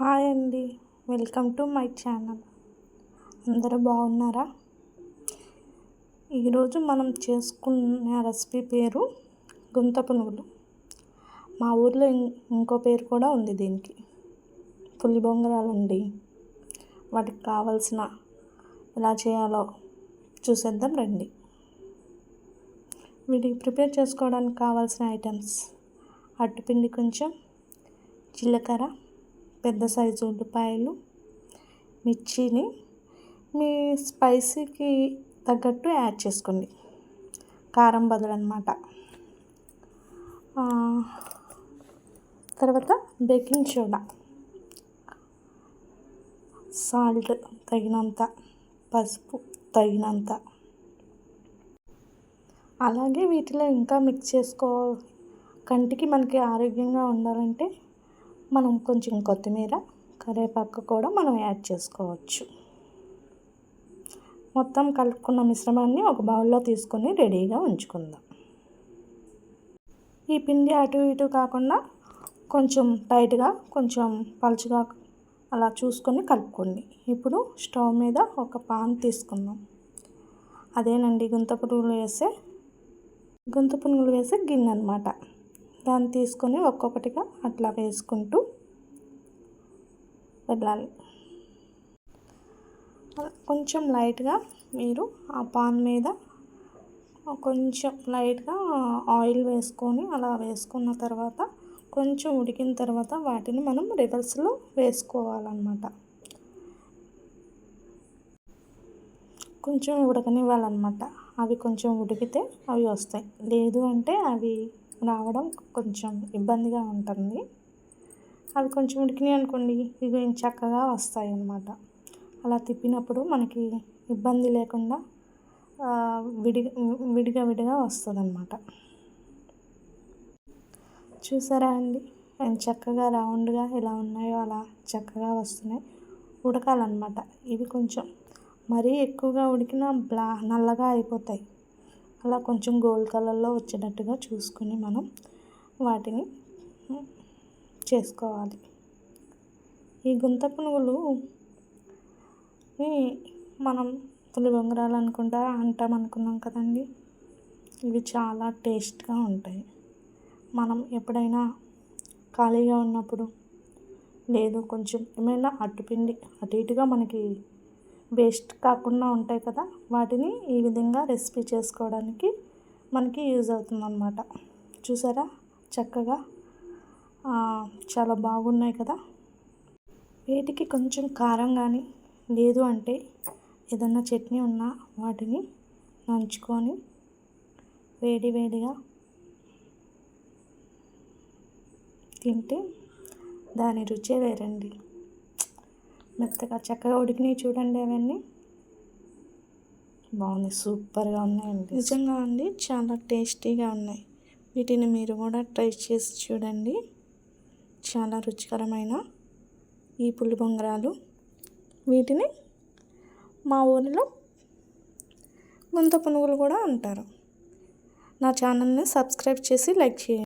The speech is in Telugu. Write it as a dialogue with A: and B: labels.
A: హాయ్ అండి, వెల్కమ్ టు మై ఛానల్. అందరూ బాగున్నారా? ఈరోజు మనం చేసుకున్న రెసిపీ పేరు గుంత పునుగులు. మా ఊర్లో ఇంకో పేరు కూడా ఉంది దీనికి, పులి బొంగరాలండి. వాటికి కావాల్సిన ఎలా చేయాలో చూసేద్దాం రండి. వీటికి ప్రిపేర్ చేసుకోవడానికి కావాల్సిన ఐటమ్స్: అట్టుపిండి కొంచెం, జీలకర్ర, పెద్ద సైజు ఉల్లిపాయలు, మిర్చిని మీ స్పైసీకి తగ్గట్టు యాడ్ చేసుకోండి, కారం బదులు అన్నమాట. తర్వాత బేకింగ్ సోడా, సాల్ట్ తగినంత, పసుపు తగినంత. అలాగే వీటిలో ఇంకా మిక్స్ కంటికి మనకి ఆరోగ్యంగా ఉండాలంటే మనం కొంచెం కొత్తిమీర, కరివేపాకు కూడా మనం యాడ్ చేసుకోవచ్చు. మొత్తం కలుపుకున్న మిశ్రమాన్ని ఒక బౌల్లో తీసుకొని రెడీగా ఉంచుకుందాం. ఈ పిండి అటు ఇటు కాకుండా కొంచెం టైట్గా, కొంచెం పలుచగా అలా చూసుకొని కలుపుకోండి. ఇప్పుడు స్టవ్ మీద ఒక పాన్ తీసుకుందాం. అదేనండి గుంత పునుగులు వేసే గిన్నె అన్నమాట. దాన్ని తీసుకొని ఒక్కొక్కటిగా అట్లా వేసుకుంటూ వెళ్ళాలి. కొంచెం లైట్గా మీరు ఆ పాన్ మీద కొంచెం లైట్గా ఆయిల్ వేసుకొని అలా వేసుకున్న తర్వాత కొంచెం ఉడికిన తర్వాత వాటిని మనం రివర్స్లో వేసుకోవాలన్నమాట. కొంచెం ఉడకనివ్వాలన్నమాట. అవి కొంచెం ఉడికితే అవి వస్తాయి, లేదు అంటే అవి రావడం కొంచెం ఇబ్బందిగా ఉంటుంది. అవి కొంచెం ఉడికినాయి అనుకోండి, ఇవి చక్కగా వస్తాయి అన్నమాట. అలా తిప్పినప్పుడు మనకి ఇబ్బంది లేకుండా విడిగా వస్తుంది అన్నమాట. చూసారా అండి, చక్కగా రౌండ్గా ఎలా ఉన్నాయో అలా చక్కగా వస్తున్నాయి. ఉడకాలన్నమాట. ఇవి కొంచెం మరీ ఎక్కువగా ఉడికినా నల్లగా అయిపోతాయి. అలా కొంచెం గోల్డ్ కలర్లో వచ్చేటట్టుగా చూసుకొని మనం వాటిని చేసుకోవాలి. ఈ గుంత పునుగులు మనం పులి బొంగరాలు అంటాం అనుకున్నాం కదండి. ఇవి చాలా టేస్ట్గా ఉంటాయి. మనం ఎప్పుడైనా ఖాళీగా ఉన్నప్పుడు, లేదు కొంచెం ఏమైనా అట్టుపిండి అటు ఇటుగా మనకి వేస్ట్ కాకుండా ఉంటాయి కదా, వాటిని ఈ విధంగా రెసిపీ చేసుకోవడానికి మనకి యూజ్ అవుతుందన్నమాట. చూసారా చక్కగా చాలా బాగున్నాయి కదా. వీటికి కొంచెం కారం కానీ, లేదు అంటే ఏదన్నా చట్నీ ఉన్నా వాటిని నంచుకొని వేడిగా తింటే దాని రుచే వేరండి. మెత్తగా చక్కగా ఉడికినాయి చూడండి. అవన్నీ బాగున్నాయి, సూపర్గా ఉన్నాయండి. నిజంగా అండి, చాలా టేస్టీగా ఉన్నాయి. వీటిని మీరు కూడా ట్రై చేసి చూడండి. చాలా రుచికరమైన ఈ పులి బొంగరాలు. వీటిని మా ఊరిలో గుంత పునుగులు కూడా అంటారు. నా ఛానల్ని సబ్స్క్రైబ్ చేసి లైక్ చేయండి.